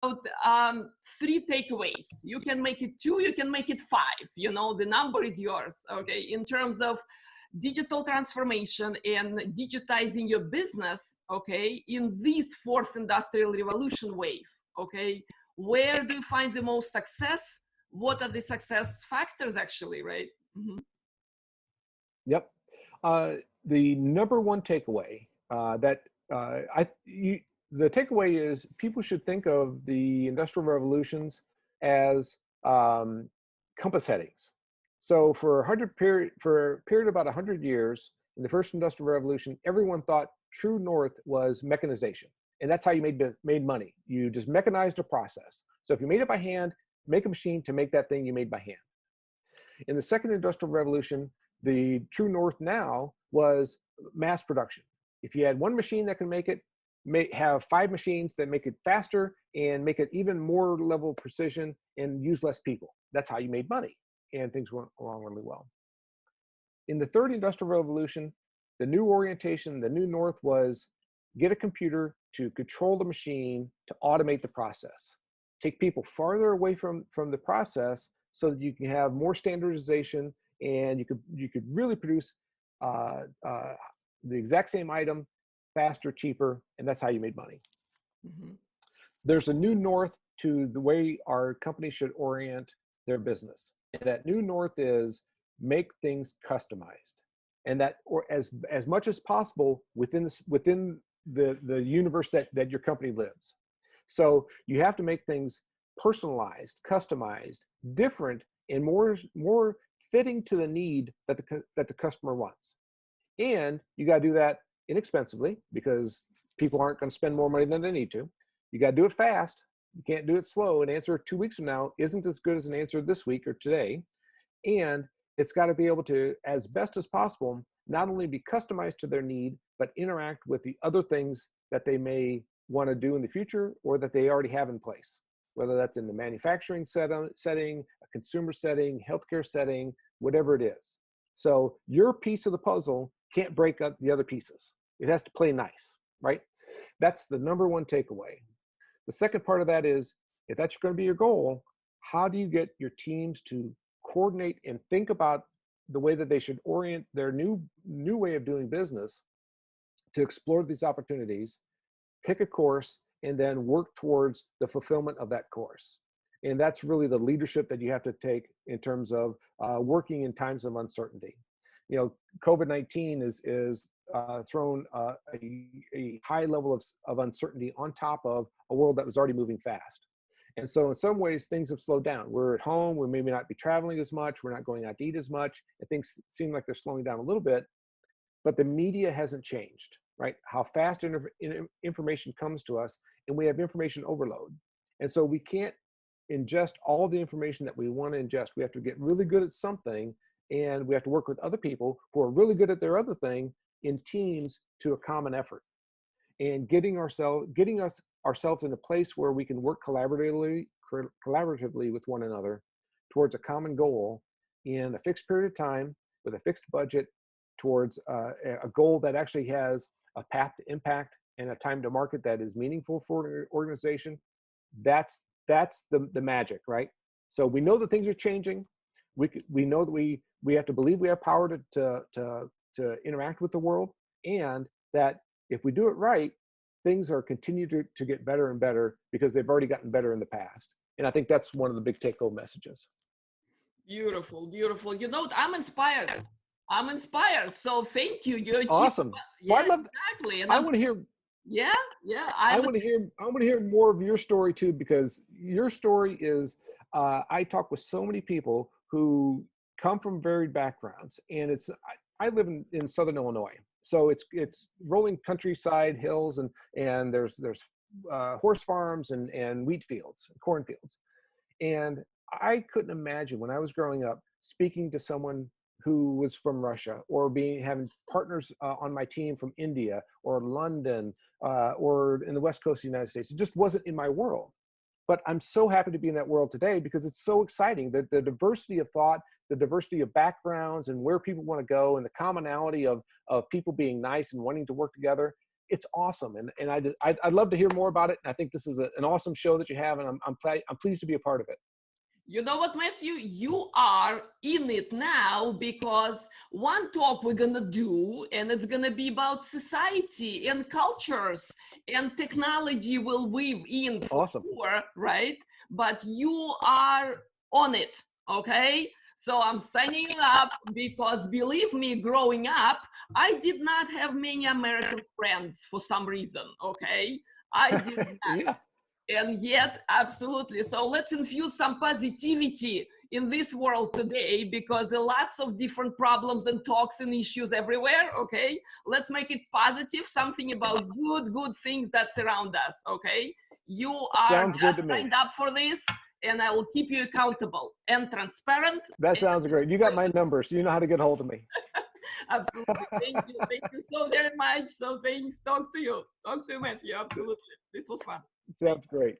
three takeaways. You can make it 2, you can make it 5. You know, the number is yours. Okay, in terms of digital transformation and digitizing your business. Okay, in this fourth industrial revolution wave. Okay, where do you find the most success? What are the success factors, actually? Right. Mm-hmm. Yep. The number one takeaway the takeaway is people should think of the industrial revolutions as compass headings. So for a period of about 100 years in the first industrial revolution, everyone thought true north was mechanization, and that's how you made money. You just mechanized a process. So if you made it by hand, make a machine to make that thing you made by hand. In the second industrial revolution, the true north now was mass production. If you had one machine that can make it, have 5 machines that make it faster and make it even more level of precision and use less people. That's how you made money, and things went along really well. In the third industrial revolution, the new orientation, the new north was get a computer to control the machine to automate the process. Take people farther away from the process so that you can have more standardization, and you could really produce the exact same item faster, cheaper, and that's how you made money. Mm-hmm. There's a new north to the way our companies should orient their business, and that new north is make things customized, and that, or as much as possible within the universe that your company lives. So you have to make things personalized, customized, different, and more fitting to the need that the customer wants. And you got to do that inexpensively, because people aren't going to spend more money than they need to. You got to do it fast. You can't do it slow. An answer 2 weeks from now isn't as good as an answer this week or today. And it's got to be able to, as best as possible, not only be customized to their need, but interact with the other things that they may want to do in the future, or that they already have in place, whether that's in the manufacturing setting, a consumer setting, healthcare setting, whatever it is. So your piece of the puzzle can't break up the other pieces. It has to play nice, right? That's the number one takeaway. The second part of that is, if that's going to be your goal, how do you get your teams to coordinate and think about the way that they should orient their new way of doing business to explore these opportunities, pick a course, and then work towards the fulfillment of that course. And that's really the leadership that you have to take in terms of working in times of uncertainty. You know, COVID-19 is thrown a high level of uncertainty on top of a world that was already moving fast. And so in some ways, things have slowed down. We're at home, we maybe not be traveling as much, we're not going out to eat as much, and things seem like they're slowing down a little bit, but the media hasn't changed, right? How fast information comes to us, and we have information overload. And so we can't ingest all the information that we want to ingest. We have to get really good at something, and we have to work with other people who are really good at their other thing in teams to a common effort. And getting us ourselves in a place where we can work collaboratively with one another towards a common goal in a fixed period of time with a fixed budget, towards a goal that actually has a path to impact and a time to market that is meaningful for an organization. That's the magic, right? So we know that things are changing. We know that we have to believe we have power to interact with the world, and that if we do it right, things are continue to get better and better, because they've already gotten better in the past. And I think that's one of the big take-home messages. Beautiful, beautiful. You know, I'm inspired. So thank you. You're awesome. Yeah, well, exactly. And I want to hear. Yeah. I want to hear more of your story too, because your story is. I talk with so many people who come from varied backgrounds, and I live in Southern Illinois, so it's rolling countryside, hills, and there's horse farms and wheat fields, cornfields, and I couldn't imagine when I was growing up speaking to someone who was from Russia, or having partners on my team from India or London or in the West Coast of the United States. It just wasn't in my world. But I'm so happy to be in that world today, because it's so exciting. The diversity of thought, the diversity of backgrounds, and where people want to go, and the commonality of people being nice and wanting to work together. it's awesome. And I'd love to hear more about it. And I think this is an awesome show that you have, and I'm pleased to be a part of it. You know what, Matthew? You are in it now, because one talk we're gonna do, and it's gonna be about society and cultures, and technology will weave in for Awesome. sure, right? But you are on it, okay? So I'm signing you up, because believe me, growing up, I did not have many American friends for some reason, okay? I did not. Yeah. And yet, absolutely. So let's infuse some positivity in this world today, because there are lots of different problems and talks and issues everywhere, okay? Let's make it positive, something about good things that surround us, okay? You are Sounds good to just me. signed up for this, and I will keep you accountable and transparent. That sounds great. You got my number, so you know how to get a hold of me. Absolutely. Thank you so very much. So thanks. Talk to you, Matthew. Absolutely. This was fun. Sounds great.